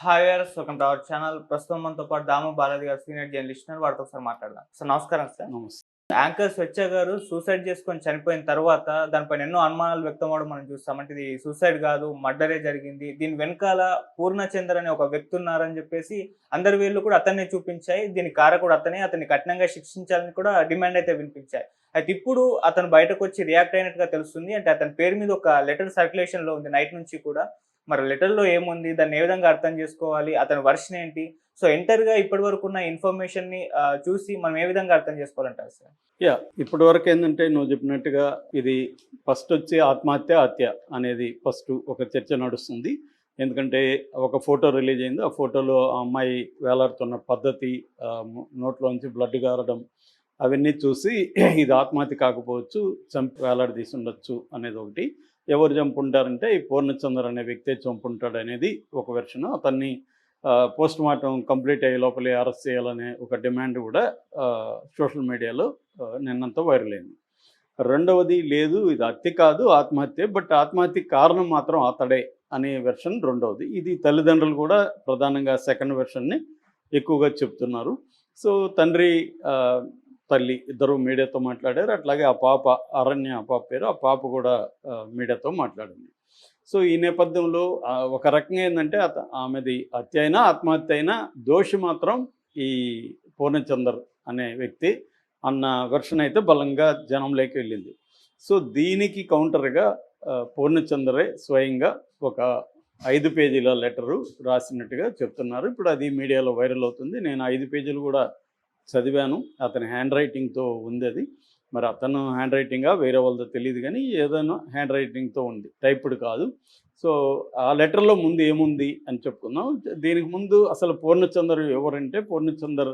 Hi viewers, welcome to our channel. ప్రస్తుతం మనతో పాటు దాము బాలాజీ గారు సీనియర్ జర్నలిస్ట్ ఉన్నారు. వారితో ఒకసారి మాట్లాడదాం. సార్ నమస్కారం సార్. నమస్తే. యాంకర్ స్వచ్ఛ గారు సూసైడ్ చేసుకొని చనిపోయిన తర్వాత దానిపైన ఎన్నో అనుమానాలు వ్యక్తం అవ్వడం మనం చూస్తాం. అంటే ఇది సూసైడ్ కాదు, మర్డరే జరిగింది. దీని వెనకాల పూర్ణచంద్ర అనే ఒక వ్యక్తి ఉన్నారని చెప్పేసి అందరి వేళ్ళు కూడా అతన్నే చూపించాయి. దీని కారకుడు అతనే, అతన్ని కఠినంగా శిక్షించాలని కూడా డిమాండ్ అయితే వినిపించాయి. అయితే ఇప్పుడు అతను బయటకు వచ్చి రియాక్ట్ అయినట్టుగా తెలుస్తుంది. అంటే అతని పేరు మీద ఒక లెటర్ సర్క్యులేషన్ లో ఉంది నైట్ నుంచి కూడా. మరి లెటర్‌లో ఏముంది? దాన్ని ఏ విధంగా అర్థం చేసుకోవాలి? అతని వెర్షన్ ఏంటి? సో ఎంటర్‌గా ఇప్పటి వరకు ఉన్న ఇన్ఫర్మేషన్‌ని చూసి మనం ఏ విధంగా అర్థం చేసుకోవాలంటారు సార్? ఇప్పటివరకు ఏంటంటే నువ్వు చెప్పినట్టుగా ఇది ఫస్ట్ వచ్చి ఆత్మహత్య, హత్య అనేది ఫస్ట్ ఒక చర్చ నడుస్తుంది. ఎందుకంటే ఒక ఫోటో రిలీజ్ అయింది. ఆ ఫోటోలో ఆ అమ్మాయి వేలాడుతున్న పద్ధతి, నోట్లోంచి బ్లడ్ గారడం అవన్నీ చూసి ఇది ఆత్మహత్య కాకపోవచ్చు, చంపి వేలాడదీసి ఉండొచ్చు అనేది ఒకటి. ఎవరు చంపుంటారంటే ఈ పూర్ణచంద్ర అనే వ్యక్తే చంపుంటాడు అనేది ఒక వెర్షన్. అతన్ని పోస్ట్ మార్టం కంప్లీట్ అయ్యే లోపలే అరెస్ట్ చేయాలనే ఒక డిమాండ్ కూడా సోషల్ మీడియాలో నిన్నంతా వైరల్ అయింది. రెండవది లేదు, ఇది హత్య కాదు ఆత్మహత్య, బట్ ఆత్మహత్యకి కారణం మాత్రం అతడే అనే వెర్షన్ రెండవది. ఇది తల్లిదండ్రులు కూడా ప్రధానంగా సెకండ్ వెర్షన్ని ఎక్కువగా చెప్తున్నారు. సో తండ్రి తల్లి ఇద్దరు మీడియాతో మాట్లాడారు. అట్లాగే ఆ పాప అరణ్య ఆ పాప పేరు, ఆ పాప కూడా మీడియాతో మాట్లాడింది. సో ఈ నేపథ్యంలో ఒక రకంగా ఏంటంటే ఆమెది హత్య అయినా ఆత్మహత్య అయినా దోషి మాత్రం ఈ పూర్ణచందర్ అనే వ్యక్తి అన్న వెర్షన్ అయితే బలంగా జనంలోకి వెళ్ళింది. సో దీనికి కౌంటర్గా పూర్ణచందరే స్వయంగా ఒక 5 పేజీల లెటరు రాసినట్టుగా చెప్తున్నారు. ఇప్పుడు అది మీడియాలో వైరల్ అవుతుంది. నేను 5 పేజీలు కూడా చదివాను. అతని హ్యాండ్ రైటింగ్తో ఉంది అది. మరి అతను హ్యాండ్ రైటింగా వేరే వాళ్ళతో తెలియదు, కానీ ఏదైనా హ్యాండ్ రైటింగ్తో ఉంది, టైప్డ్ కాదు. సో ఆ లెటర్లో ముందు ఏముంది అని చెప్పుకుందాం. దీనికి ముందు అసలు పూర్ణచందర్ ఎవరంటే, పూర్ణచందర్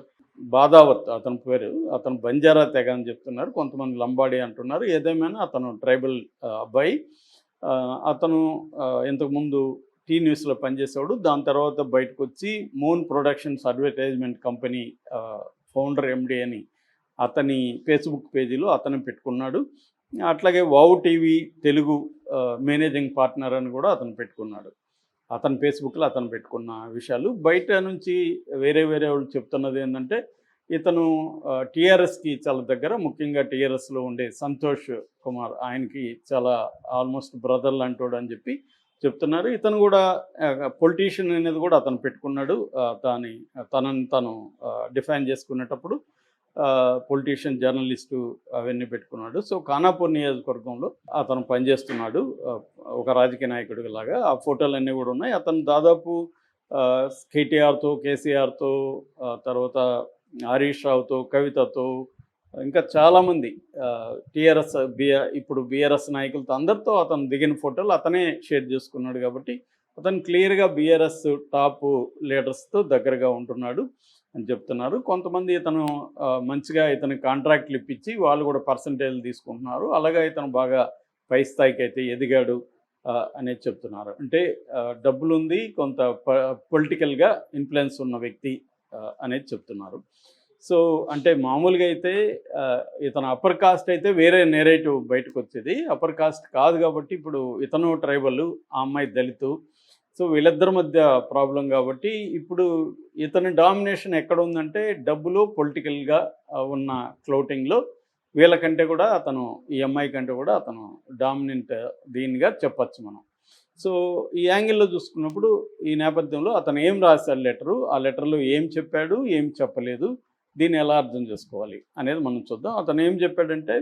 బాదావత్ అతని పేరు. అతను బంజారా తెగ అని చెప్తున్నారు, కొంతమంది లంబాడి అంటున్నారు. ఏదేమైనా అతను ట్రైబల్ అబ్బాయి. అతను ఇంతకుముందు టీ న్యూస్లో పనిచేసేవాడు. దాని తర్వాత బయటకు వచ్చి moon productions advertisement company founder MD అని అతని ఫేస్బుక్ పేజీలో అతను పెట్టుకున్నాడు. అట్లాగే wow TV Telugu managing partner అని కూడా అతను పెట్టుకున్నాడు. అతని ఫేస్బుక్లో అతను పెట్టుకున్న విషయాలు బయట నుంచి వేరే వాళ్ళు చెప్తున్నది ఏంటంటే, ఇతను టీఆర్ఎస్కి చాలా దగ్గర, ముఖ్యంగా టీఆర్ఎస్లో ఉండే సంతోష్ కుమార్ ఆయనకి చాలా ఆల్మోస్ట్ బ్రదర్ లాంటోడు అని చెప్పి చెప్తున్నారు. ఇతను కూడా పొలిటీషియన్ అనేది కూడా అతను పెట్టుకున్నాడు. తనని తను డిఫైన్ చేసుకునేటప్పుడు పొలిటీషియన్, జర్నలిస్టు అవన్నీ పెట్టుకున్నాడు. సో ఖానాపూర్ నియోజకవర్గంలో అతను పనిచేస్తున్నాడు ఒక రాజకీయ నాయకుడి లాగా. ఆ ఫోటోలన్నీ కూడా ఉన్నాయి. అతను దాదాపు కేటీఆర్తో, కేసీఆర్తో, తర్వాత హరీష్ రావుతో, కవితతో, ఇంకా చాలామంది టీఆర్ఎస్ ఇప్పుడు బీఆర్ఎస్ నాయకులతో అందరితో అతను దిగిన ఫోటోలు అతనే షేర్ చేసుకున్నాడు. కాబట్టి అతను క్లియర్గా బీఆర్ఎస్ టాప్ లీడర్స్తో దగ్గరగా ఉంటున్నాడు అని చెప్తున్నారు. కొంతమంది ఇతను మంచిగా ఇతనికి కాంట్రాక్ట్లు ఇప్పించి వాళ్ళు కూడా పర్సంటేజ్లు తీసుకుంటున్నారు. అలాగే ఇతను బాగా పై స్థాయికి అయితే ఎదిగాడు అనేది చెప్తున్నారు. అంటే డబ్బులుంది, కొంత పొలిటికల్గా ఇన్ఫ్లుయెన్స్ ఉన్న వ్యక్తి అనేది చెప్తున్నారు. సో అంటే మామూలుగా అయితే ఇతను అప్పర్ కాస్ట్ అయితే వేరే నేరేటివ్ బయటకు వచ్చేది. అప్పర్ కాస్ట్ కాదు కాబట్టి ఇప్పుడు ఇతను ట్రైబల్, ఆ అమ్మాయి దళితు. సో వీళ్ళిద్దరి మధ్య ప్రాబ్లం కాబట్టి ఇప్పుడు ఇతని డామినేషన్ ఎక్కడ ఉందంటే డబ్బులో, పొలిటికల్గా ఉన్న క్లౌటింగ్లో వీళ్ళకంటే కూడా అతను, ఈ అమ్మాయి కంటే కూడా అతను డామినెంట్ దీనిగా చెప్పచ్చు మనం. సో ఈ యాంగిల్లో చూసుకున్నప్పుడు ఈ నేపథ్యంలో అతను ఏం రాశాడు లెటరు, ఆ లెటర్లో ఏం చెప్పాడు, ఏం చెప్పలేదు, దీన్ని ఎలా అర్థం చేసుకోవాలి అనేది మనం చూద్దాం. అతను ఏం చెప్పాడంటే,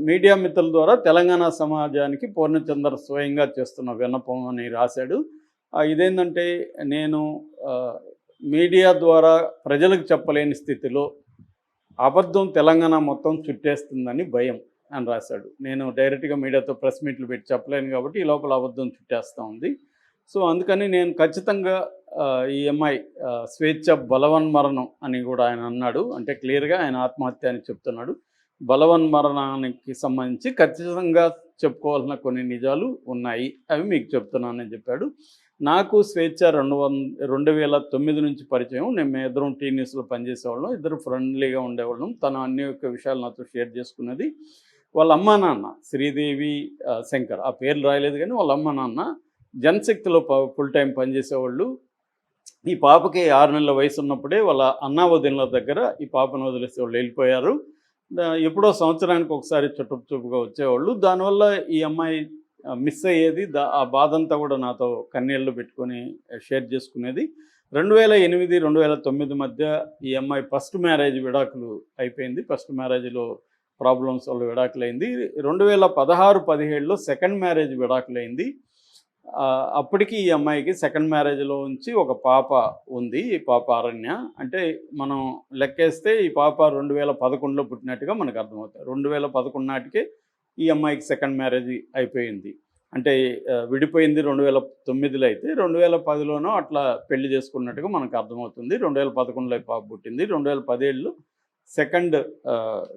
మీడియా మిత్రుల ద్వారా తెలంగాణ సమాజానికి పూర్ణచందర్ స్వయంగా చేస్తున్న విన్నపం అని రాశాడు. ఇదేంటంటే, నేను మీడియా ద్వారా ప్రజలకు చెప్పలేని స్థితిలో అబద్ధం తెలంగాణ మొత్తం చుట్టేస్తుందని భయం అని రాశాడు. నేను డైరెక్ట్గా మీడియాతో ప్రెస్ మీట్లు పెట్టి చెప్పలేను కాబట్టి ఈ లోపల అబద్ధం చుట్టేస్తూ ఉంది. సో అందుకని నేను ఖచ్చితంగా ఈ అమ్మాయి స్వేచ్ఛ బలవన్మరణం అని కూడా ఆయన అన్నాడు. అంటే క్లియర్గా ఆయన ఆత్మహత్య అని చెప్తున్నాడు. బలవన్మరణానికి సంబంధించి ఖచ్చితంగా చెప్పుకోవాల్సిన కొన్ని నిజాలు ఉన్నాయి, అవి మీకు చెప్తున్నానని చెప్పాడు. నాకు స్వేచ్ఛ 2009 నుంచి పరిచయం. మేము ఇద్దరం టీ న్యూస్లో పనిచేసేవాళ్ళం, ఇద్దరు ఫ్రెండ్లీగా ఉండేవాళ్ళం. తను అన్ని యొక్క విషయాలు నాతో షేర్ చేసుకున్నది. వాళ్ళ అమ్మా నాన్న శ్రీదేవి శంకర్, ఆ పేర్లు రాయలేదు కానీ వాళ్ళ అమ్మ నాన్న జనశక్తిలో ఫుల్ టైం పనిచేసేవాళ్ళు. ఈ పాపకి 6 నెలల వయసు ఉన్నప్పుడే వాళ్ళ అన్నా వదినల దగ్గర ఈ పాపను వదిలేసి వాళ్ళు వెళ్ళిపోయారు. ఎప్పుడో సంవత్సరానికి ఒకసారి చూపుగా వచ్చేవాళ్ళు. దానివల్ల ఈ అమ్మాయి మిస్ అయ్యేది. ఆ బాధంతా కూడా నాతో కన్నీళ్ళు పెట్టుకొని షేర్ చేసుకునేది. 2008, 2009 మధ్య ఈ అమ్మాయి ఫస్ట్ మ్యారేజ్ విడాకులు అయిపోయింది. ఫస్ట్ మ్యారేజ్లో ప్రాబ్లమ్స్ వల్ల విడాకులైంది. 2016, 17లో సెకండ్ మ్యారేజ్ విడాకులైంది. అప్పటికి ఈ అమ్మాయికి సెకండ్ మ్యారేజ్లో ఉంచి ఒక పాప ఉంది. ఈ పాప అరణ్య. అంటే మనం లెక్కేస్తే ఈ పాప 2011లో పుట్టినట్టుగా మనకు అర్థమవుతుంది. 2011 నాటికే ఈ అమ్మాయికి సెకండ్ మ్యారేజ్ అయిపోయింది. అంటే విడిపోయింది 2009లో అయితే 2010లోనో అట్లా పెళ్లి చేసుకున్నట్టుగా మనకు అర్థమవుతుంది. 2011లో పాప పుట్టింది. 2017లో సెకండ్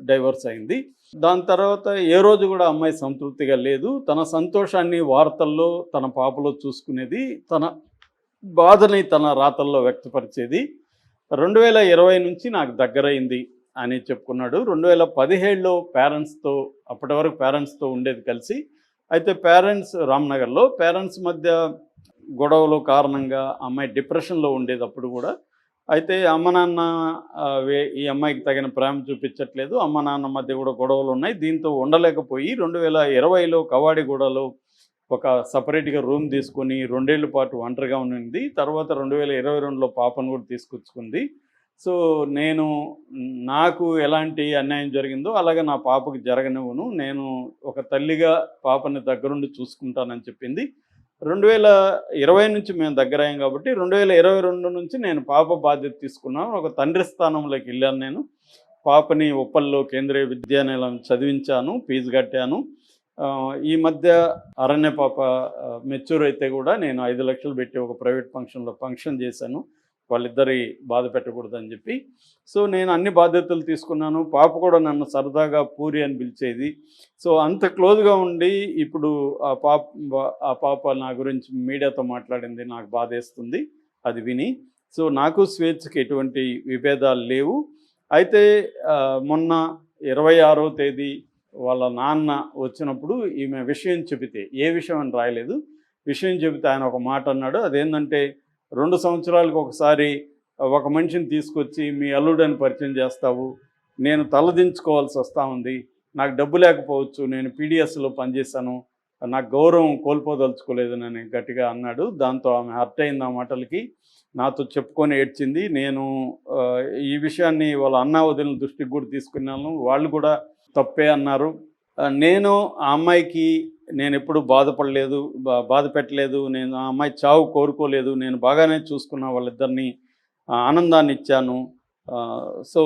డైవర్స్ అయింది. దాని తర్వాత ఏ రోజు కూడా అమ్మాయి సంతృప్తిగా లేదు. తన సంతోషాన్ని వార్తల్లో తన పాపలో చూసుకునేది, తన బాధని తన రాతల్లో వ్యక్తపరిచేది. 2020 నుంచి నాకు దగ్గరైంది అని చెప్పుకున్నాడు. 2017లో పేరెంట్స్తో, అప్పటి వరకు పేరెంట్స్తో ఉండేది కలిసి. అయితే పేరెంట్స్ రామ్నగర్లో పేరెంట్స్ మధ్య గొడవలు కారణంగా అమ్మాయి డిప్రెషన్లో ఉండేది అప్పుడు కూడా. అయితే అమ్మ నాన్న ఈ అమ్మాయికి తగిన ప్రేమ చూపించట్లేదు. అమ్మ నాన్న మధ్య కూడా గొడవలు ఉన్నాయి. దీంతో ఉండలేకపోయి 2020లో కవాడిగూడలో ఒక సపరేట్గా రూమ్ తీసుకొని 2 ఏళ్ల పాటు ఒంటరిగా ఉన్నింది. తర్వాత 2022లో పాపను కూడా తీసుకొచ్చుకుంది. సో నాకు ఎలాంటి అన్యాయం జరిగిందో అలాగే నా పాపకి జరగనివ్వను, నేను ఒక తల్లిగా పాపని దగ్గరుండి చూసుకుంటానని చెప్పింది. 2020 నుంచి మేము దగ్గరయ్యాం కాబట్టి 2022 నుంచి నేను పాప బాధ్యత తీసుకున్నాను. ఒక తండ్రి స్థానంలోకి వెళ్ళాను. నేను పాపని ఉప్పల్లో కేంద్రీయ విద్యాలయం చదివించాను, ఫీజు కట్టాను. ఈ మధ్య అరణ్య పాప మెచ్యూర్ అయితే కూడా నేను 5 లక్షలు పెట్టి ఒక ప్రైవేట్ ఫంక్షన్ చేశాను, వాళ్ళిద్దరి బాధ పెట్టకూడదని చెప్పి. సో నేను అన్ని బాధ్యతలు తీసుకున్నాను. పాప కూడా నన్ను సరదాగా పూరి అని పిలిచేది. సో అంత క్లోజ్గా ఉండి ఇప్పుడు ఆ పాప నా గురించి మీడియాతో మాట్లాడింది, నాకు బాధేస్తుంది అది విని. సో నాకు స్వేచ్ఛకి ఎటువంటి విభేదాలు లేవు. అయితే మొన్న 26వ తేదీ వాళ్ళ నాన్న వచ్చినప్పుడు ఈమె విషయం చెబితే, ఏ విషయం అని రాయలేదు, విషయం చెబితే ఆయన ఒక మాట అన్నాడు. అదేంటంటే 2 సంవత్సరాలకు ఒకసారి ఒక మనిషిని తీసుకొచ్చి మీ అల్లుడని పరిచయం చేస్తావు, నేను తలదించుకోవాల్సి వస్తూ ఉంది, నాకు డబ్బు లేకపోవచ్చు, నేను పీడిఎస్లో పనిచేశాను, నాకు గౌరవం కోల్పోదలుచుకోలేదని గట్టిగా అన్నాడు. దాంతో ఆమె హర్ట్ అయింది ఆ మాటలకి. నాతో చెప్పుకొని ఏడ్చింది. నేను ఈ విషయాన్ని వాళ్ళ అన్నా వదిలిన దృష్టికి కూడా తీసుకున్నాను. వాళ్ళు కూడా తప్పే అన్నారు. నేను ఆ అమ్మాయికి నేను ఎప్పుడు బాధపడలేదు, బాధ పెట్టలేదు. నేను ఆ అమ్మాయి చావు కోరుకోలేదు. నేను బాగానే చూసుకున్న వాళ్ళిద్దరిని, ఆనందాన్ని ఇచ్చాను. సో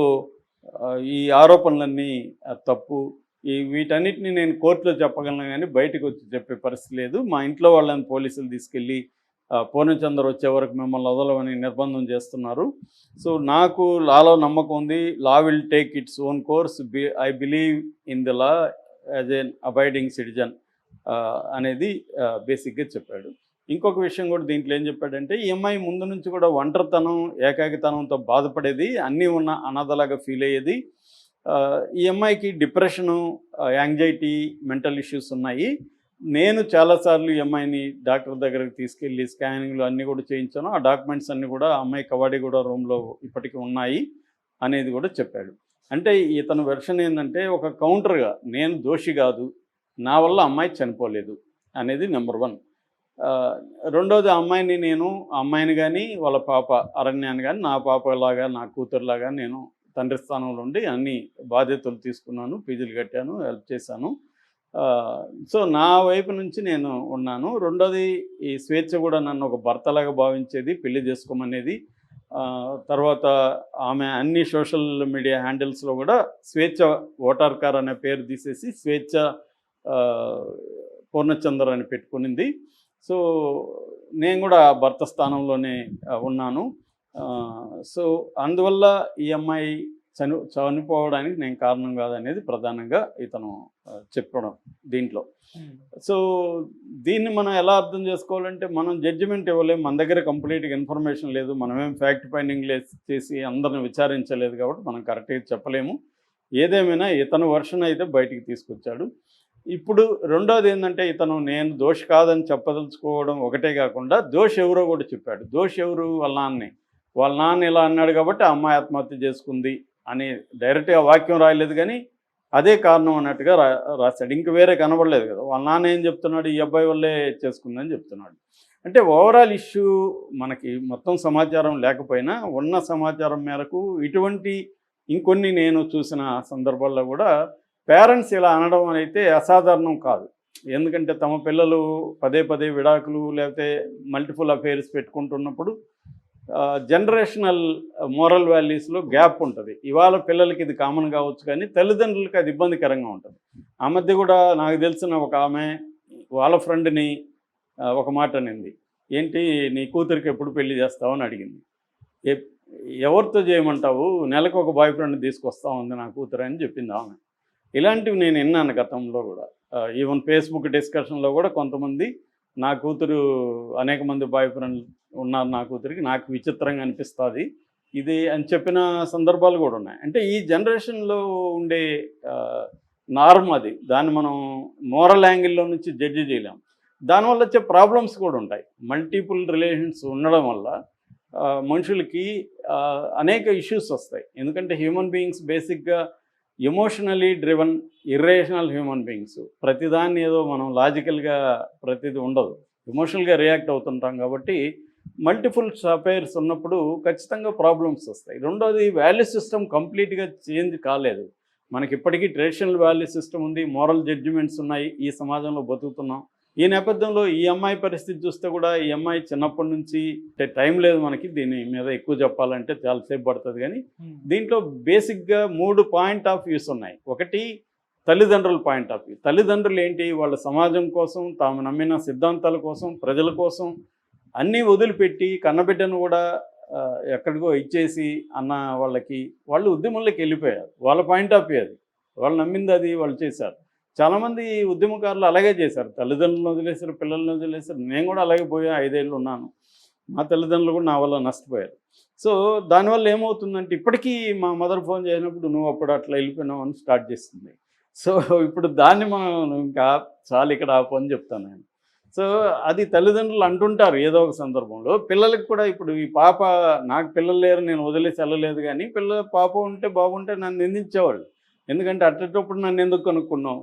ఈ ఆరోపణలన్నీ తప్పు. వీటన్నిటిని నేను కోర్టులో చెప్పగలను కానీ బయటకు వచ్చి చెప్పే పరిస్థితి లేదు. మా ఇంట్లో వాళ్ళని పోలీసులు తీసుకెళ్ళి పూర్ణచంద్ర వచ్చే వరకు మిమ్మల్ని వదలమని నిర్బంధం చేస్తున్నారు. సో నాకు లాలో నమ్మకం ఉంది. Law will take its own course. I believe in the law as N abiding citizen అనేది బేసిక్గా చెప్పాడు. ఇంకొక విషయం కూడా దీంట్లో ఏం చెప్పాడంటే, ఈ అమ్మాయి ముందు నుంచి కూడా ఒంటరితనం, ఏకాకితనంతో బాధపడేది, అన్నీ ఉన్న అనాథలాగా ఫీల్ అయ్యేది. ఈ అమ్మాయికి డిప్రెషను, యాంగ్జైటీ, మెంటల్ ఇష్యూస్ ఉన్నాయి. నేను చాలాసార్లు ఈ అమ్మాయిని డాక్టర్ దగ్గరకు తీసుకెళ్ళి స్కానింగ్లు అన్నీ కూడా చేయించాను. ఆ డాక్యుమెంట్స్ అన్నీ కూడా అమ్మాయి కవాడిగూడ రూమ్లో ఇప్పటికీ ఉన్నాయి అనేది కూడా చెప్పాడు. అంటే ఇతని వెర్షన్ ఏంటంటే, ఒక కౌంటర్గా నేను దోషి కాదు, నా వల్ల అమ్మాయి చనిపోలేదు అనేది నెంబర్ 1. రెండోది, అమ్మాయిని కానీ వాళ్ళ పాప అరణ్యాన్ని కానీ నా పాపలాగా, నా కూతురులాగా నేను తండ్రి స్థానంలో ఉండి అన్ని బాధ్యతలు తీసుకున్నాను, ఫీజులు కట్టాను, హెల్ప్ చేశాను. సో నా వైపు నుంచి నేను ఉన్నాను. రెండోది, ఈ స్వేచ్ఛ కూడా నన్ను ఒక భర్తలాగా భావించేది, పెళ్లి చేసుకోమనేది. తర్వాత ఆమె అన్ని సోషల్ మీడియా హ్యాండిల్స్లో కూడా స్వేచ్ఛ ఓటార్కార్ అనే పేరు తీసేసి స్వేచ్ఛ పూర్ణచంద్ర అని పెట్టుకునింది. సో నేను కూడా భర్త స్థానంలోనే ఉన్నాను. సో అందువల్ల ఈ అమ్మాయి చనిపోవడానికి నేను కారణం కాదనేది ప్రధానంగా ఇతను చెప్పడం దీంట్లో. సో దీన్ని మనం ఎలా అర్థం చేసుకోవాలంటే, మనం జడ్జిమెంట్ ఇవ్వలేము, మన దగ్గర కంప్లీట్గా ఇన్ఫర్మేషన్ లేదు, మనమేం ఫ్యాక్ట్ ఫైండింగ్ చేసి అందరిని విచారించలేదు కాబట్టి మనం కరెక్ట్గా చెప్పలేము. ఏదేమైనా ఇతను వర్షన్ అయితే బయటికి తీసుకొచ్చాడు. ఇప్పుడు రెండోది ఏంటంటే ఇతను నేను దోషి కాదని చెప్పదలుచుకోవడం ఒకటే కాకుండా దోషి ఎవరో కూడా చెప్పాడు. దోషి ఎవరు? వాళ్ళ నాన్నే. వాళ్ళ నాన్న ఇలా అన్నాడు కాబట్టి ఆ అమ్మాయి ఆత్మహత్య చేసుకుంది అని డైరెక్ట్గా వాక్యం రాయలేదు, కానీ అదే కారణం అన్నట్టుగా రాశాడు. ఇంక వేరే కనబడలేదు కదా. వాళ్ళ నాన్న ఏం చెప్తున్నాడు? ఈ అబ్బాయి వల్లే చేసుకుందని చెప్తున్నాడు. అంటే ఓవరాల్ ఇష్యూ మనకి మొత్తం సమాచారం లేకపోయినా ఉన్న సమాచారం మేరకు ఇటువంటి ఇంకొన్ని నేను చూసిన సందర్భాల్లో కూడా పేరెంట్స్ ఇలా అనడం అయితే అసాధారణం కాదు. ఎందుకంటే తమ పిల్లలు పదే పదే విడాకులు లేకపోతే మల్టిపుల్ అఫైర్స్ పెట్టుకుంటున్నప్పుడు జనరేషనల్ మోరల్ వాల్యూస్లో గ్యాప్ ఉంటుంది. ఇవాళ పిల్లలకి ఇది కామన్ కావచ్చు, కానీ తల్లిదండ్రులకి అది ఇబ్బందికరంగా ఉంటుంది. ఆ మధ్య కూడా నాకు తెలిసిన ఒక ఆమె వాళ్ళ ఫ్రెండ్ని ఒక మాట అనింది. ఏంటి నీ కూతురికి ఎప్పుడు పెళ్లి చేస్తావు అని అడిగింది. ఎవరితో చేయమంటావు? నెలకు ఒక బాయ్ ఫ్రెండ్ తీసుకొస్తా ఉంది నా కూతురు అని చెప్పింది ఆమె. ఇలాంటివి నేను విన్నాను గతంలో కూడా. ఈవెన్ ఫేస్బుక్ డిస్కషన్లో కూడా కొంతమంది నా కూతురు అనేక మంది బాయ్ ఫ్రెండ్ ఉన్నారు నా కూతురికి, నాకు విచిత్రంగా అనిపిస్తుంది ఇది అని చెప్పిన సందర్భాలు కూడా ఉన్నాయి. అంటే ఈ జనరేషన్లో ఉండే నార్మ్ అది. దాన్ని మనం మోరల్ యాంగిల్లో నుంచి జడ్జి చేయలేం. దానివల్ల వచ్చే ప్రాబ్లమ్స్ కూడా ఉంటాయి. మల్టిపుల్ రిలేషన్స్ ఉండడం వల్ల మనుషులకి అనేక ఇష్యూస్ వస్తాయి. ఎందుకంటే హ్యూమన్ బీయింగ్స్ బేసిక్గా emotionally driven irrational human beings. ప్రతిదాన్ని ఏదో మనం లాజికల్గా ప్రతిదీ ఉండదు, ఎమోషనల్గా రియాక్ట్ అవుతుంటాం. కాబట్టి మల్టిపుల్ అఫైర్స్ ఉన్నప్పుడు ఖచ్చితంగా ప్రాబ్లమ్స్ వస్తాయి. రెండోది వాల్యూ సిస్టమ్ కంప్లీట్గా చేంజ్ కాలేదు. మనకి ఇప్పటికీ ట్రెడిషనల్ వాల్యూ సిస్టమ్ ఉంది, మోరల్ జడ్జిమెంట్స్ ఉన్నాయి, ఈ సమాజంలో బతుకుతున్నాం. ఈ నేపథ్యంలో ఈ అమ్మాయి పరిస్థితి చూస్తే కూడా ఈ అమ్మాయి చిన్నప్పటి నుంచి అంటే టైం లేదు మనకి దీని మీద ఎక్కువ చెప్పాలంటే చాలాసేపు పడుతుంది, కానీ దీంట్లో బేసిక్గా 3 పాయింట్ ఆఫ్ వ్యూస్ ఉన్నాయి. ఒకటి తల్లిదండ్రుల పాయింట్ ఆఫ్ వ్యూ. తల్లిదండ్రులు ఏంటి, వాళ్ళ సమాజం కోసం, తాము నమ్మిన సిద్ధాంతాల కోసం, ప్రజల కోసం అన్నీ వదిలిపెట్టి కన్నబిడ్డను కూడా ఎక్కడికో ఇచ్చేసి అన్న వాళ్ళకి వాళ్ళు ఉద్యమంలోకి వెళ్ళిపోయారు. వాళ్ళ పాయింట్ ఆఫ్ వ్యూ అది. వాళ్ళు నమ్మింది అది వాళ్ళు చేశారు. చాలామంది ఉద్యమకారులు అలాగే చేశారు. తల్లిదండ్రులను వదిలేశారు, పిల్లలను వదిలేశారు. నేను కూడా అలాగే పోయా, 5 ఏళ్ళు ఉన్నాను. మా తల్లిదండ్రులు కూడా నా వల్ల నష్టపోయారు. సో దానివల్ల ఏమవుతుందంటే ఇప్పటికీ మా మదర్ ఫోన్ చేసినప్పుడు నువ్వు అప్పుడు అట్లా వెళ్ళిపోయినావు అని స్టార్ట్ చేస్తుంది. సో ఇప్పుడు దాన్ని మనం ఇంకా చాలు ఇక్కడ ఆ పని చెప్తాను నేను. సో అది తల్లిదండ్రులు అంటుంటారు ఏదో ఒక సందర్భంలో. పిల్లలకు కూడా ఇప్పుడు ఈ పాప, నాకు పిల్లలు లేరు, నేను వదిలేసి వెళ్ళలేదు, కానీ పాప ఉంటే బాగుంటే నన్ను నిందించేవాళ్ళు. ఎందుకంటే అట్టేటప్పుడు నన్ను ఎందుకు కనుక్కున్నావు,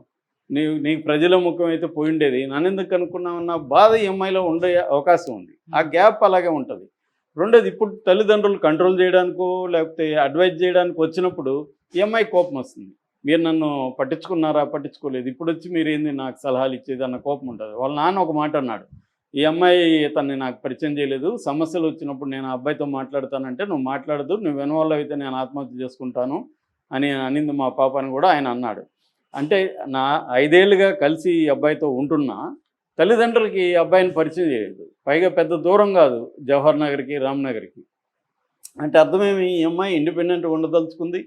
నీకు ప్రజల ముఖం అయితే పోయిండేది, నన్ను ఎందుకు కనుక్కున్నామన్న బాధ ఈ అమ్మాయిలో ఉండే అవకాశం ఉంది. ఆ గ్యాప్ అలాగే ఉంటుంది. రెండోది ఇప్పుడు తల్లిదండ్రులు కంట్రోల్ చేయడానికో లేకపోతే అడ్వైజ్ చేయడానికి వచ్చినప్పుడు ఈ అమ్మాయి కోపం వస్తుంది. మీరు నన్ను పట్టించుకున్నారా, పట్టించుకోలేదు, ఇప్పుడు వచ్చి మీరు ఏంది నాకు సలహాలు ఇచ్చేది అన్న కోపం ఉంటుంది. వాళ్ళ నాన్న ఒక మాట అన్నాడు, ఈ అమ్మాయి తనని నాకు పరిచయం చేయలేదు, సమస్యలు వచ్చినప్పుడు నేను ఆ అబ్బాయితో మాట్లాడతానంటే నువ్వు మాట్లాడదు, నువ్వు వెనవాళ్ళు అయితే నేను ఆత్మహత్య చేసుకుంటాను అని అనింది మా పాప అని కూడా ఆయన అన్నాడు. అంటే నా 5 ఏళ్ళుగా కలిసి ఈ అబ్బాయితో ఉంటున్నా తల్లిదండ్రులకి ఈ అబ్బాయిని పరిచయం చేయలేదు. పైగా పెద్ద దూరం కాదు, జవహర్ నగర్కి, రామ్నగర్కి. అంటే అర్థమేమి, ఈ అమ్మాయి ఇండిపెండెంట్గా ఉండదలుచుకుంది.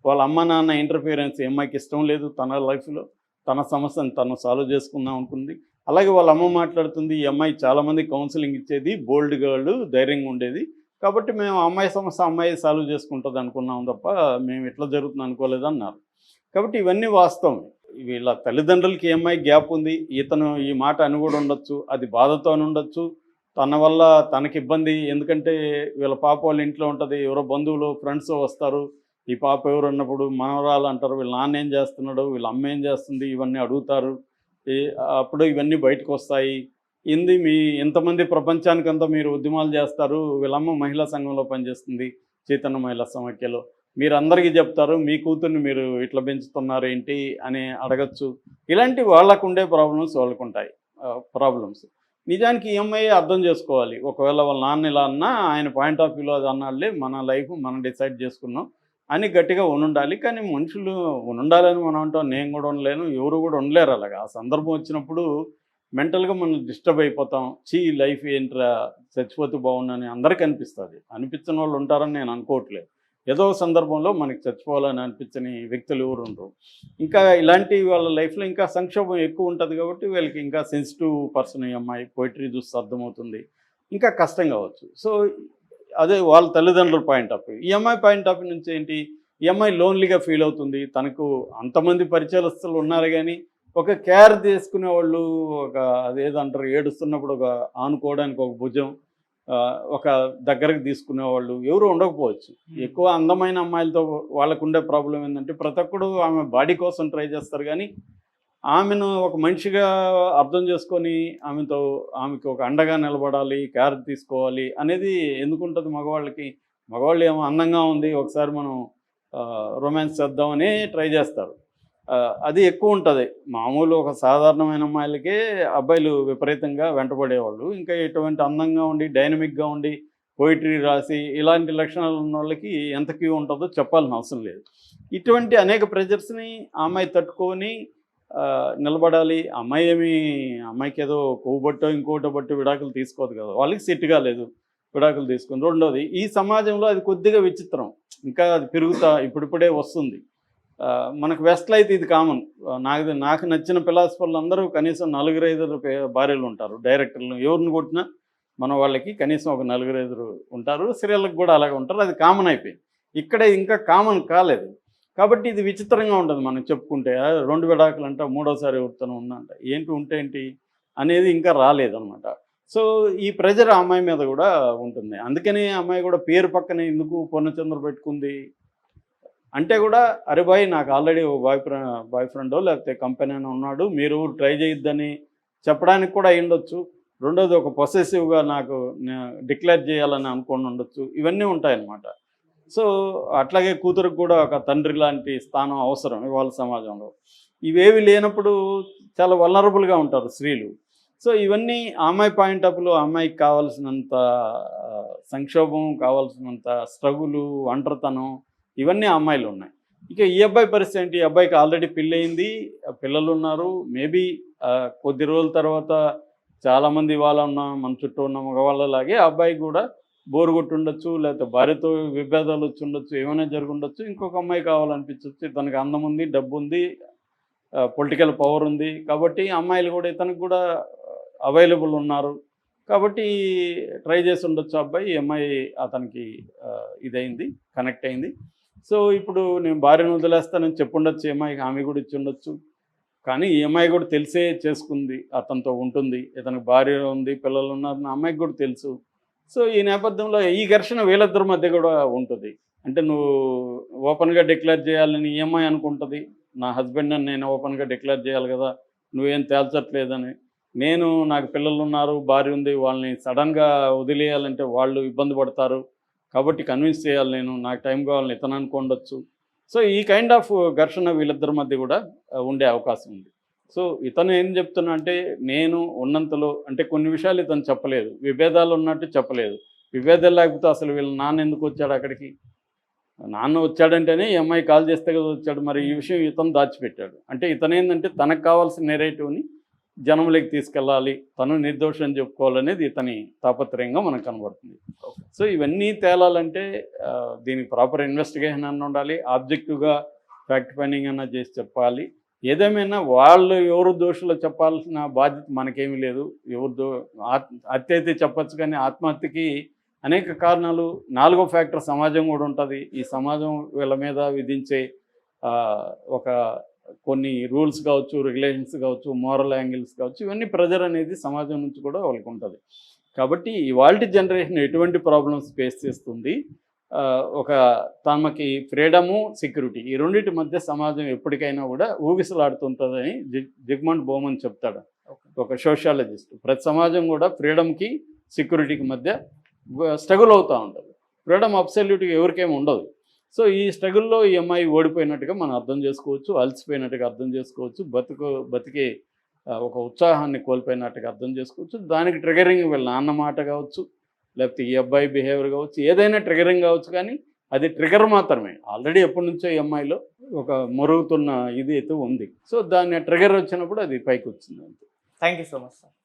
వాళ్ళ అమ్మ నాన్న ఇంటర్ఫియరెన్స్ ఈ అమ్మాయికి ఇష్టం లేదు. తన లైఫ్లో తన సమస్యను తను సాల్వ్ చేసుకుందాం అనుకుంది. అలాగే వాళ్ళ అమ్మ మాట్లాడుతుంది, ఈ అమ్మాయి చాలామంది కౌన్సిలింగ్ ఇచ్చేది, బోల్డ్ గర్ల్, ధైర్యంగా ఉండేది, కాబట్టి మేము అమ్మాయి సమస్య అమ్మాయి సాల్వ్ చేసుకుంటుంది అనుకున్నాం తప్ప మేము ఇట్లా జరుగుతుంది అనుకోలేదు అన్నారు. కాబట్టి ఇవన్నీ వాస్తవం. వీళ్ళ తల్లిదండ్రులకి ఈ అమ్మాయి గ్యాప్ ఉంది. ఇతను ఈ మాట అని కూడా ఉండొచ్చు, అది బాధతో అని ఉండొచ్చు, తన వల్ల తనకి ఇబ్బంది. ఎందుకంటే వీళ్ళ పాప వాళ్ళ ఇంట్లో ఉంటుంది, ఎవరో బంధువులు ఫ్రెండ్స్ వస్తారు, ఈ పాప ఎవరు అన్నప్పుడు మనవరాలు అంటారు, వీళ్ళ నాన్న ఏం చేస్తున్నాడు, వీళ్ళ అమ్మ ఏం చేస్తుంది, ఇవన్నీ అడుగుతారు. అప్పుడు ఇవన్నీ బయటకు వస్తాయి. మీ ఎంతమంది ప్రపంచానికంతా మీరు ఉద్యమాలు చేస్తారు, వీళ్ళమ్మ మహిళా సంఘంలో పనిచేస్తుంది, చైతన్య మహిళా సమాఖ్యలో, మీరు అందరికీ చెప్తారు మీ కూతుర్ని మీరు ఇట్లా పెంచుతున్నారు ఏంటి అని అడగచ్చు. ఇలాంటి వాళ్ళకు ఉండే ప్రాబ్లమ్స్ వాళ్ళకు ఉంటాయి ప్రాబ్లమ్స్. నిజానికి ఈ అమ్మాయి అర్థం చేసుకోవాలి. ఒకవేళ వాళ్ళ నాన్న ఇలా అన్నా ఆయన పాయింట్ ఆఫ్ వ్యూలో అది అన్నాళ్ళే, మన లైఫ్ మనం డిసైడ్ చేసుకున్నాం అని గట్టిగా ఉండాలి. కానీ మనుషులు ఉండాలని మనం అంటాం, నేను కూడా ఉండలేను, ఎవరు కూడా ఉండలేరు. అలాగా ఆ సందర్భం వచ్చినప్పుడు మెంటల్గా మనం డిస్టర్బ్ అయిపోతాం. లైఫ్ ఏంట్రా, చచ్చిపోతే బాగుండని అందరికీ అనిపిస్తుంది. అనిపించిన వాళ్ళు ఉంటారని నేను అనుకోవట్లేదు. ఏదో సందర్భంలో మనకి చచ్చిపోవాలని అనిపించని వ్యక్తులు ఎవరు ఉండరు. ఇంకా ఇలాంటి వాళ్ళ లైఫ్లో ఇంకా సంక్షోభం ఎక్కువ ఉంటుంది కాబట్టి వీళ్ళకి ఇంకా సెన్సిటివ్ పర్సన్ ఈ అమ్మాయి, పోయిటరీ చూస్తే అర్థమవుతుంది, ఇంకా కష్టం కావచ్చు. సో అదే వాళ్ళ తల్లిదండ్రుల పాయింట్ ఆఫ్ వ్యూ. ఈ అమ్మాయి పాయింట్ ఆఫ్ వ్యూ నుంచి ఏంటి, ఈ అమ్మాయి లోన్లీగా ఫీల్ అవుతుంది. తనకు అంతమంది పరిచయస్తులు ఉన్నారు, కానీ ఒక కేర్ తీసుకునే వాళ్ళు, ఒక అదేదంటారు ఏడుస్తున్నప్పుడు ఒక ఆనుకోవడానికి ఒక భుజం, ఒక దగ్గరకు తీసుకునేవాళ్ళు ఎవరు ఉండకపోవచ్చు. ఎక్కువ అందమైన అమ్మాయిలతో వాళ్ళకు ఉండే ప్రాబ్లం ఏంటంటే ప్రతి ఒక్కడు ఆమె బాడీ కోసం ట్రై చేస్తారు, కానీ ఆమెను ఒక మనిషిగా అర్థం చేసుకొని ఆమెకి ఒక అండగా నిలబడాలి, కేర్ తీసుకోవాలి అనేది ఎందుకుంటుంది మగవాళ్ళకి? మగవాళ్ళు ఏమో అందంగా ఉంది, ఒకసారి మనం రొమాన్స్ చేద్దామని ట్రై చేస్తారు. అది ఎక్కువ ఉంటుంది. మామూలు ఒక సాధారణమైన అమ్మాయిలకే అబ్బాయిలు విపరీతంగా వెంటబడేవాళ్ళు. ఇంకా ఇటువంటి అందంగా ఉండి, డైనమిక్గా ఉండి, పోయిటరీ రాసి ఇలాంటి లక్షణాలు ఉన్న వాళ్ళకి ఎంత క్యూ ఉంటుందో చెప్పాల్సిన అవసరం లేదు. ఇటువంటి అనేక ప్రెజర్స్ని ఆ అమ్మాయి తట్టుకొని నిలబడాలి. అమ్మాయికి ఏదో కొవ్వు బట్టో ఇంకోటో బట్టి విడాకులు తీసుకోదు కదా, వాళ్ళకి సెట్ కాలేదు, విడాకులు తీసుకుని. రెండోది, ఈ సమాజంలో అది కొద్దిగా విచిత్రం, ఇంకా అది పెరుగుతా ఇప్పుడిప్పుడే వస్తుంది. మనకు వెస్ట్లో అయితే ఇది కామన్. నాకు నచ్చిన ఫిలాసఫర్లు అందరూ కనీసం 4-5 భార్యలు ఉంటారు. డైరెక్టర్లు ఎవరిని కొట్టినా మన వాళ్ళకి కనీసం ఒక 4-5 ఉంటారు. సీరియళ్ళకి కూడా అలాగే ఉంటారు. అది కామన్ అయిపోయింది. ఇక్కడే ఇంకా కామన్ కాలేదు కాబట్టి ఇది విచిత్రంగా ఉంటుంది. మనం చెప్పుకుంటే 2 విడాకులు అంట, మూడోసారి ఎవరితోనో ఉందంట, ఉంటే ఏంటి అనేది ఇంకా రాలేదన్నమాట. సో ఈ ప్రెజర్ ఆ అమ్మాయి మీద కూడా ఉంటుంది. అందుకని అమ్మాయి కూడా పేరు పక్కన ఎందుకు పూర్ణచంద్ర పెట్టుకుంది అంటే కూడా, అరే బాయ్ నాకు ఆల్రెడీ ఓ బాయ్ ఫ్రెండో లేకపోతే కంపెనీ ఉన్నాడు, మీరు ట్రై చేయొద్దని చెప్పడానికి కూడా అయ్యుండొచ్చు. రెండోది, ఒక పొసెసివ్గా నాకు డిక్లేర్ చేయాలని అనుకుని ఉండొచ్చు. ఇవన్నీ ఉంటాయన్నమాట. సో అట్లాగే కూతురికి కూడా ఒక తండ్రి లాంటి స్థానం అవసరం ఇవాళ సమాజంలో. ఇవేవి లేనప్పుడు చాలా వల్నరబుల్గా ఉంటారు స్త్రీలు. సో ఇవన్నీ ఆ అమ్మాయి పాయింట్ ఆఫ్ వ్యూలో అమ్మాయికి కావాల్సినంత సంక్షోభం, కావాల్సినంత స్ట్రగులు, ఒంటరితనం, ఇవన్నీ ఆ అమ్మాయిలు ఉన్నాయి. ఇక ఈ అబ్బాయి పరిస్థితి ఏంటి? ఈ అబ్బాయికి ఆల్రెడీ పెళ్ళయింది, పిల్లలు ఉన్నారు. మేబీ కొద్ది రోజుల తర్వాత చాలామంది మన చుట్టూ ఉన్న మగవాళ్ళలాగే ఆ అబ్బాయికి కూడా బోరు కొట్టి ఉండొచ్చు, లేకపోతే భార్యతో విభేదాలు వచ్చి ఉండొచ్చు, ఏమైనా జరిగి ఉండొచ్చు. ఇంకొక అమ్మాయి కావాలనిపించవచ్చు. ఇతనికి అందం ఉంది, డబ్బు ఉంది, పొలిటికల్ పవర్ ఉంది. కాబట్టి అమ్మాయిలు కూడా ఇతనికి కూడా అవైలబుల్ ఉన్నారు. కాబట్టి ట్రై చేసి ఉండొచ్చు అబ్బాయి. ఈ అమ్మాయి అతనికి ఇదైంది, కనెక్ట్ అయింది. సో ఇప్పుడు నేను భార్యను వదిలేస్తానని చెప్పుండొచ్చు అమ్మాయికి, ఆమె కూడా ఇచ్చి ఉండొచ్చు. కానీ ఈ అమ్మాయి కూడా తెలిసే చేసుకుంది, అతనితో ఉంటుంది, ఇతనికి భార్య ఉంది, పిల్లలు ఉన్నారని అమ్మాయికి కూడా తెలుసు. సో ఈ నేపథ్యంలో ఈ ఘర్షణ వీళ్ళిద్దరి మధ్య కూడా ఉంటుంది. అంటే నువ్వు ఓపెన్గా డిక్లేర్ చేయాలని ఈ అమ్మాయి అనుకుంటుంది, నా హస్బెండ్ అని నేను ఓపెన్గా డిక్లేర్ చేయాలి కదా, నువ్వేం తేల్చట్లేదని. నాకు పిల్లలు ఉన్నారు, భార్య ఉంది, వాళ్ళని సడన్గా వదిలేయాలంటే వాళ్ళు ఇబ్బంది పడతారు, కాబట్టి కన్విన్స్ చేయాలి, నాకు టైం కావాలని ఇతను అనుకోండొచ్చు. సో ఈ కైండ్ ఆఫ్ ఘర్షణ వీళ్ళిద్దరి మధ్య కూడా ఉండే అవకాశం ఉంది. సో ఇతను ఏం చెప్తున్నా అంటే, నేను ఉన్నంతలో అంటే కొన్ని విషయాలు ఇతను చెప్పలేదు, విభేదాలు ఉన్నట్టు చెప్పలేదు. విభేదాలు లేకపోతే అసలు వీళ్ళ నాన్న ఎందుకు వచ్చాడు అక్కడికి? నాన్న వచ్చాడంటేనే ఈ అమ్మాయి కాల్ చేస్తే కదా వచ్చాడు. మరి ఈ విషయం ఇతను దాచిపెట్టాడు. అంటే ఇతను ఏంటంటే తనకు కావాల్సిన నెరేటివ్ని జనంలోకి తీసుకెళ్ళాలి, తను నిర్దోషం చెప్పుకోవాలనేది ఇతని తాపత్రయంగా మనకు కనబడుతుంది. సో ఇవన్నీ తేలాలంటే దీనికి ప్రాపర్ ఇన్వెస్టిగేషన్ అన్న ఉండాలి, ఆబ్జెక్టివ్గా ఫ్యాక్ట్ ఫైండింగ్ అన్న చేసి చెప్పాలి. ఏదేమైనా వాళ్ళు ఎవరు దోషులో చెప్పాల్సిన బాధ్యత మనకేమీ లేదు. హత్య అయితే చెప్పచ్చు, కానీ ఆత్మహత్యకి అనేక కారణాలు, 4వ ఫ్యాక్టర్ సమాజం కూడా ఉంటుంది. ఈ సమాజం వీళ్ళ మీద విధించే ఒక కొన్ని రూల్స్ కావచ్చు, రెగ్యులేషన్స్ కావచ్చు, మోరల్ యాంగిల్స్ కావచ్చు, ఇవన్నీ ప్రెజర్ అనేది సమాజం నుంచి కూడా వాళ్ళకి ఉంటుంది. కాబట్టి ఇవాల్టి జనరేషన్ ఎటువంటి ప్రాబ్లమ్స్ ఫేస్ చేస్తుంది, ఒక తమకి ఫ్రీడము, సెక్యూరిటీ, ఈ రెండింటి మధ్య సమాజం ఎప్పటికైనా కూడా ఊగిసలాడుతుంటుందని జిగ్మంట్ బౌమన్ చెప్తాడు, ఒక సోషియాలజిస్ట్. ప్రతి సమాజం కూడా ఫ్రీడమ్కి, సెక్యూరిటీకి మధ్య స్ట్రగుల్ అవుతూ ఉంటుంది. ఫ్రీడమ్ అబ్సల్యూట్గా ఎవరికేమి ఉండదు. సో ఈ స్ట్రగుల్లో ఈ అమ్మాయి ఓడిపోయినట్టుగా మనం అర్థం చేసుకోవచ్చు, అలసిపోయినట్టుగా అర్థం చేసుకోవచ్చు, బతికే ఒక ఉత్సాహాన్ని కోల్పోయినట్టుగా అర్థం చేసుకోవచ్చు. దానికి ట్రిగరింగ్ వీళ్ళ నాన్న మాట కావచ్చు, లేకపోతే ఈ అబ్బాయి బిహేవియర్ కావచ్చు, ఏదైనా ట్రిగరింగ్ కావచ్చు. కానీ అది ట్రిగర్ మాత్రమే. ఆల్రెడీ ఎప్పటి నుంచో ఈ అమ్మాయిలో ఒక మొరుగుతున్న ఇది అయితే ఉంది. సో దాన్ని ట్రిగర్ వచ్చినప్పుడు అది పైకి వచ్చింది. Thank you so much sir.